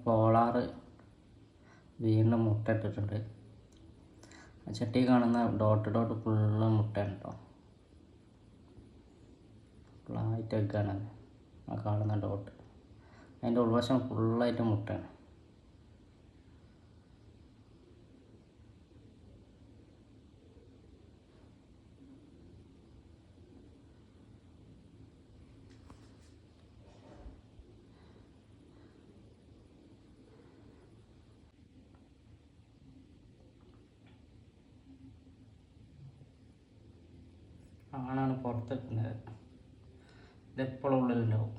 പോളാറ് വീണ്ടും മുട്ട ഇട്ടിട്ടുണ്ട്. ചട്ടി കാണുന്ന ഡോട്ട് ഫുള്ള് മുട്ടയാണ് കേട്ടോ. ഫുള്ളായിട്ട് എഗ്ഗാണ് ആ കാണുന്ന ഡോട്ട്. അതിൻ്റെ ഉൾവശം ഫുള്ളായിട്ട് മുട്ടയാണ്. ആണാണ് പുറത്തെത്തുന്നത്. ഇതെപ്പോഴും ഉള്ളിലുണ്ടാവും.